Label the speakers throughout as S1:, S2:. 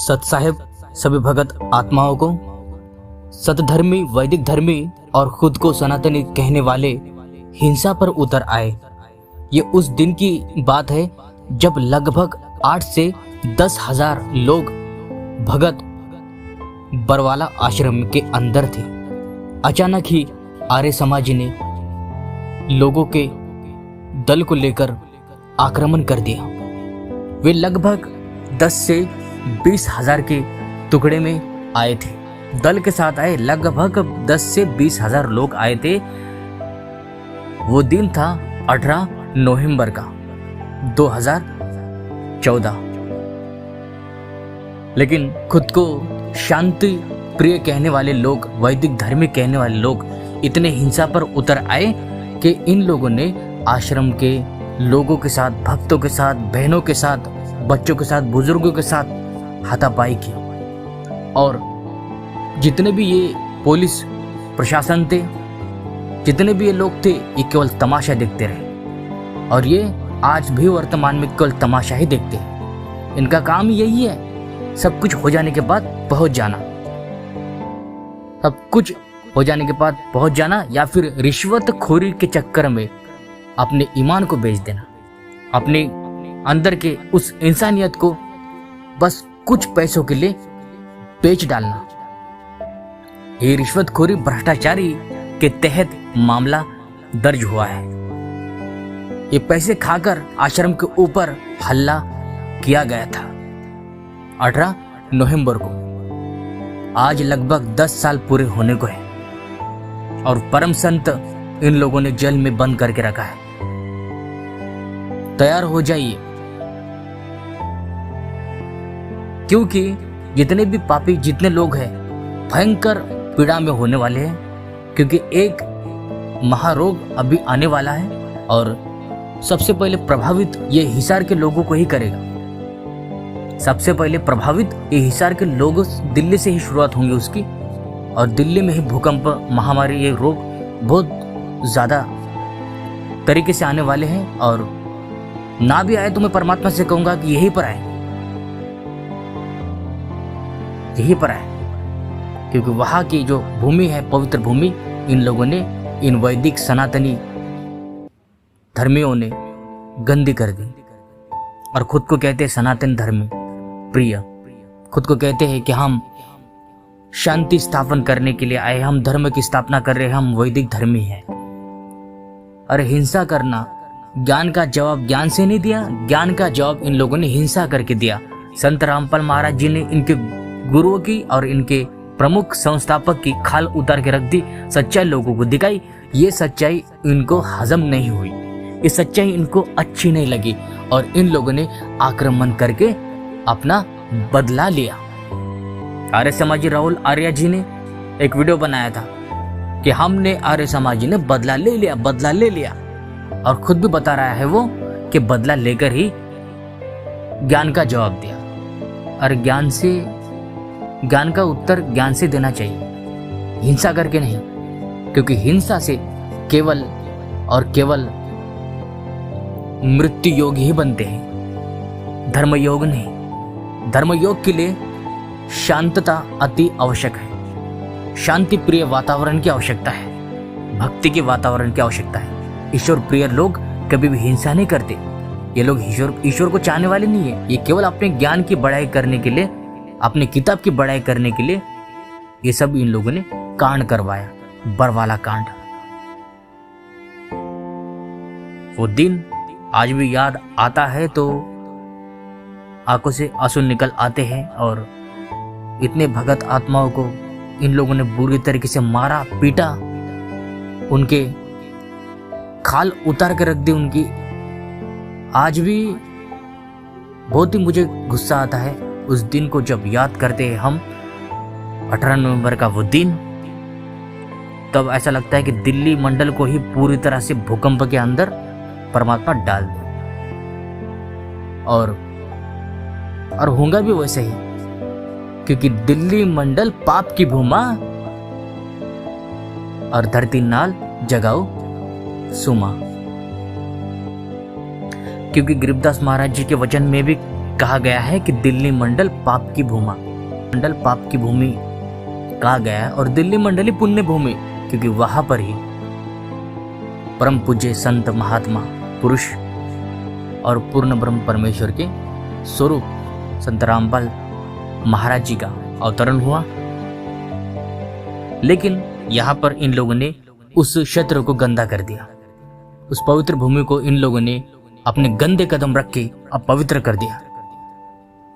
S1: सतसाहेब सभी भगत आत्माओं को, सतधर्मी वैदिक धर्मी और खुद को सनातनी कहने वाले हिंसा पर उतर आए। ये उस दिन की बात है जब लगभग 8 से 10,000 लोग भगत बरवाला आश्रम के अंदर थे। अचानक ही आर्य समाज ने लोगों के दल को लेकर आक्रमण कर दिया। वे लगभग 10 से 20,000 के टुकड़े में आए थे। दल के साथ आए लगभग 10 से 20,000 लोग आए थे। वो दिन था 18 नवंबर का 2014। लेकिन खुद को शांति प्रिय कहने वाले लोग, वैदिक धर्मी कहने वाले लोग इतने हिंसा पर उतर आए कि इन लोगों ने आश्रम के लोगों के साथ, भक्तों के साथ, बहनों के साथ, बच्चों के साथ, बुजुर्गों के साथ हाथापाई की। और जितने भी ये पुलिस प्रशासन थे, जितने भी ये लोग थे, ये केवल तमाशा देखते रहे। और ये आज भी वर्तमान में केवल तमाशा ही देखते हैं। इनका काम यही है, सब कुछ हो जाने के बाद पहुंच जाना, सब कुछ हो जाने के बाद पहुंच जाना, या फिर रिश्वतखोरी के चक्कर में अपने ईमान को बेच देना, अपने अंदर के उस इंसानियत को बस कुछ पैसों के लिए बेच डालना। ये रिश्वतखोरी भ्रष्टाचारी के तहत मामला दर्ज हुआ है। ये पैसे खाकर आश्रम के ऊपर हल्ला किया गया था 18 नवंबर को। आज लगभग 10 साल पूरे होने को है और परम संत इन लोगों ने जेल में बंद करके रखा है। तैयार हो जाइए, क्योंकि जितने भी पापी, जितने लोग हैं, भयंकर पीड़ा में होने वाले हैं। क्योंकि एक महारोग अभी आने वाला है और सबसे पहले प्रभावित ये हिसार के लोगों को ही करेगा। सबसे पहले प्रभावित ये हिसार के लोग, दिल्ली से ही शुरुआत होंगी उसकी। और दिल्ली में ही भूकंप, महामारी, ये रोग बहुत ज़्यादा तरीके से आने वाले हैं। और ना भी आए तो मैं परमात्मा से कहूँगा कि यहीं पर आए, यहीं पर आए, क्योंकि वहाँ की जो भूमि है, पवित्र भूमि, इन लोगों ने, इन वैदिक सनातनी धर्मियों ने गंदी कर दी। और खुद को कहते हैं सनातन धर्म प्रिय, खुद को कहते हैं कि हम शांति स्थापन करने के लिए आए, हम धर्म की स्थापना कर रहे हैं, हम वैदिक धर्मी हैं। अरे हिंसा करना, ज्ञान का जवाब ज्ञान से नहीं दिया, ज्ञान का जवाब इन लोगों ने हिंसा करके दिया। संत रामपाल महाराज जी ने इनके गुरुओं की और इनके प्रमुख संस्थापक की खाल उतार के रख दी, सच्चाई लोगों को दिखाई। ये सच्चाई इनको हजम नहीं हुई, ये सच्चाई इनको अच्छी नहीं लगी और इन लोगों ने आक्रमण करके अपना बदला लिया। आर्य समाजी राहुल आर्या जी ने एक वीडियो बनाया था कि हमने, आर्य समाजी ने बदला ले लिया, बदला ले लिया। और खुद भी बता रहा है वो कि बदला लेकर ही ज्ञान का जवाब दिया। और ज्ञान का उत्तर ज्ञान से देना चाहिए, हिंसा करके नहीं। क्योंकि हिंसा से केवल और केवल मृत्यु योग ही बनते हैं, धर्म योग नहीं। धर्म योग के लिए शांतता अति आवश्यक है, शांति प्रिय वातावरण की आवश्यकता है, भक्ति के वातावरण की आवश्यकता है। ईश्वर प्रिय लोग कभी भी हिंसा नहीं करते। ये लोग ईश्वर को चाहने वाले नहीं है। ये केवल अपने ज्ञान की बढ़ाई करने के लिए, अपने किताब की बढ़ाई करने के लिए ये सब इन लोगों ने कांड करवाया, बरवाला कांड। वो दिन आज भी याद आता है तो आंखों से आंसू निकल आते हैं। और इतने भगत आत्माओं को इन लोगों ने बुरी तरीके से मारा, पीटा, उनके खाल उतार के रख दी उनकी। आज भी बहुत ही मुझे गुस्सा आता है उस दिन को जब याद करते हैं हम, 18 नवंबर का वो दिन। तब ऐसा लगता है कि दिल्ली मंडल को ही पूरी तरह से भूकंप के अंदर परमात्मा डाल दे। और होगा भी वैसे ही, क्योंकि दिल्ली मंडल पाप की भूमा और धरती नाल जगाओ सुमा। क्योंकि गरीबदास महाराज जी के वचन में भी कहा गया है कि दिल्ली मंडल पाप की भूमि कहा गया है, और दिल्ली मंडल ही पुण्य भूमि, क्योंकि वहां पर ही परम पूज्य संत महात्मा पुरुष और पूर्ण ब्रह्म परमेश्वर के स्वरूप संत रामपाल महाराज जी का अवतरण हुआ। लेकिन यहाँ पर इन लोगों ने उस क्षेत्र को गंदा कर दिया, उस पवित्र भूमि को इन लोगों ने अपने गंदे कदम रख के अपवित्र कर दिया,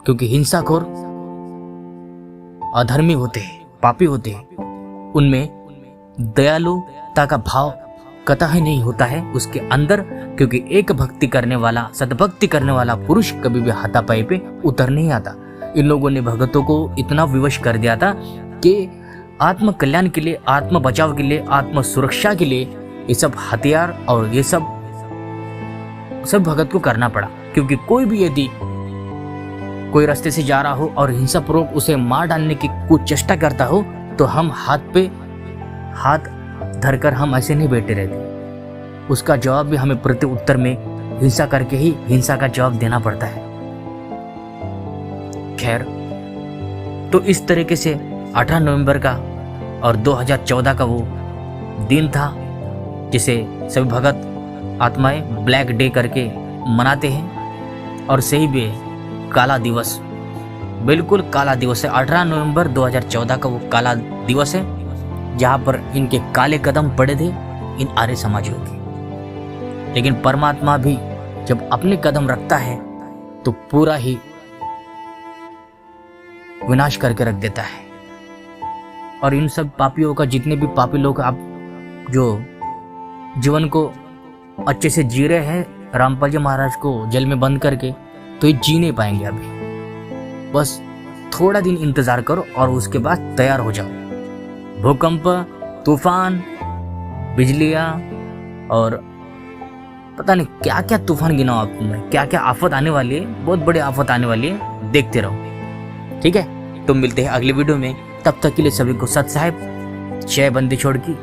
S1: क्योंकि हिंसाखोर अधर्मी होते हैं, पापी होते हैं, उनमें दयालुता का भाव कतई नहीं होता है उसके अंदर, क्योंकि एक भक्ति करने वाला, सद्भक्ति करने वाला पुरुष कभी भी हाथापाई पे उतर नहीं आता। इन लोगों ने भगतों को इतना विवश कर दिया था कि आत्म कल्याण के लिए, आत्म बचाव के लिए, आत्म सुरक्षा के लिए ये सब हथियार और ये सब भगत को करना पड़ा। क्योंकि कोई भी यदि कोई रास्ते से जा रहा हो और हिंसापूर्वक उसे मार डालने की कुछ चेष्टा करता हो, तो हम हाथ पे हाथ धरकर हम ऐसे नहीं बैठे रहते, उसका जवाब भी हमें प्रति उत्तर में हिंसा करके ही हिंसा का जवाब देना पड़ता है। खैर, तो इस तरीके से 18 नवंबर का और 2014 का वो दिन था जिसे सभी भगत आत्माएं ब्लैक डे करके मनाते हैं, और सही भी काला दिवस, बिल्कुल काला दिवस है। 18 नवंबर 2014 का वो काला दिवस है जहाँ पर इनके काले कदम पड़े थे इन आर्य समाजियों के। लेकिन परमात्मा भी जब अपने कदम रखता है तो पूरा ही विनाश करके रख देता है। और इन सब पापियों का, जितने भी पापी लोग आप जो जीवन को अच्छे से जी रहे हैं रामपाल जी महाराज को जेल में बंद करके, तो ये जी नहीं पाएंगे अभी। बस थोड़ा दिन इंतजार करो और उसके बाद तैयार हो जाओ। भूकंप, तूफान, बिजलियां और पता नहीं क्या क्या तूफान गिनाओ आपने, क्या क्या आफत आने वाली है, बहुत बड़ी आफत आने वाली है, देखते रहो। ठीक है, तो मिलते हैं अगले वीडियो में। तब तक के लिए सभी को सत साहिब, जय बंदी छोड़ की।